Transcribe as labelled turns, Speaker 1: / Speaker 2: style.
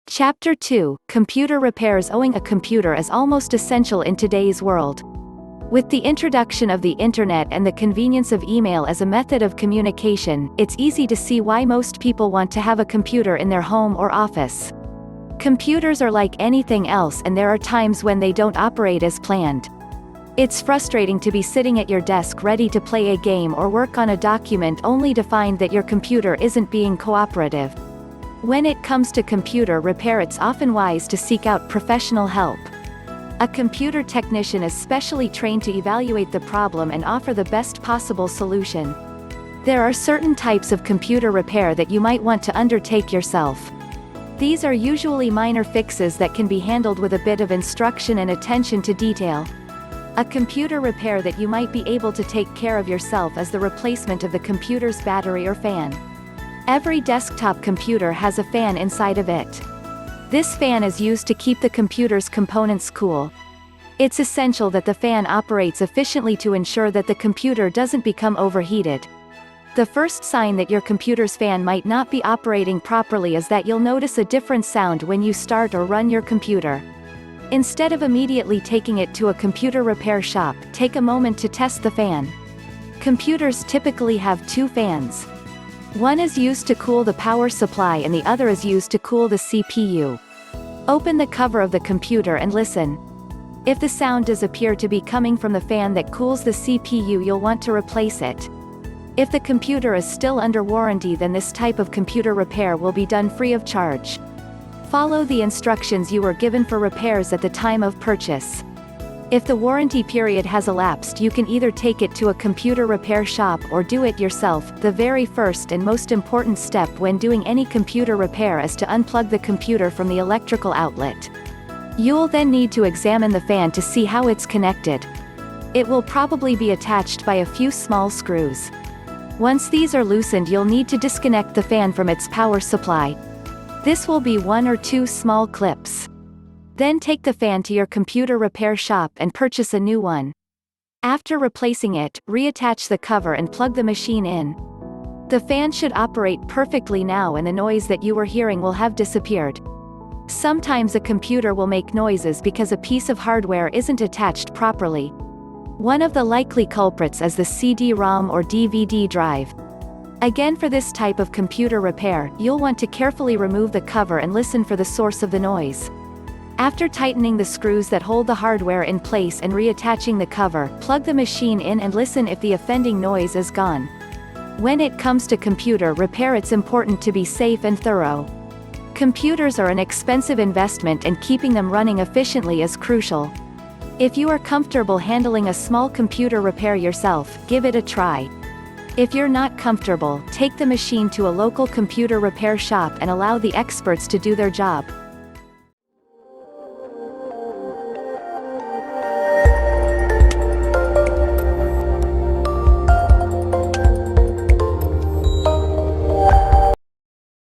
Speaker 1: Chapter 2: Computer repairs. Owning a computer is almost essential in today's world. With the introduction of the internet and the convenience of email as a method of communication, it's easy to see why most people want to have a computer in their home or office. Computers are like anything else, and there are times when they don't operate as planned. It's frustrating to be sitting at your desk ready to play a game or work on a document only to find that your computer isn't being cooperative. When it comes to computer repair, it's often wise to seek out professional help. A computer technician is specially trained to evaluate the problem and offer the best possible solution. There are certain types of computer repair that you might want to undertake yourself. These are usually minor fixes that can be handled with a bit of instruction and attention to detail. A computer repair that you might be able to take care of yourself is the replacement of the computer's battery or fan. Every desktop computer has a fan inside of it. This fan is used to keep the computer's components cool. It's essential that the fan operates efficiently to ensure that the computer doesn't become overheated. The first sign that your computer's fan might not be operating properly is that you'll notice a different sound when you start or run your computer. Instead of immediately taking it to a computer repair shop, take a moment to test the fan. Computers typically have two fans. One is used to cool the power supply and the other is used to cool the CPU. Open the cover of the computer and listen. If the sound does appear to be coming from the fan that cools the CPU, you'll want to replace it. If the computer is still under warranty, then this type of computer repair will be done free of charge. Follow the instructions you were given for repairs at the time of purchase. If the warranty period has elapsed, you can either take it to a computer repair shop or do it yourself. The very first and most important step when doing any computer repair is to unplug the computer from the electrical outlet. You'll then need to examine the fan to see how it's connected. It will probably be attached by a few small screws. Once these are loosened, you'll need to disconnect the fan from its power supply. This will be one or two small clips. Then take the fan to your computer repair shop and purchase a new one. After replacing it, reattach the cover and plug the machine in. The fan should operate perfectly now, and the noise that you were hearing will have disappeared. Sometimes a computer will make noises because a piece of hardware isn't attached properly. One of the likely culprits is the CD-ROM or DVD drive. Again, for this type of computer repair, you'll want to carefully remove the cover and listen for the source of the noise. After tightening the screws that hold the hardware in place and reattaching the cover, plug the machine in and listen if the offending noise is gone. When it comes to computer repair, it's important to be safe and thorough. Computers are an expensive investment, and keeping them running efficiently is crucial. If you are comfortable handling a small computer repair yourself, give it a try. If you're not comfortable, take the machine to a local computer repair shop and allow the experts to do their job.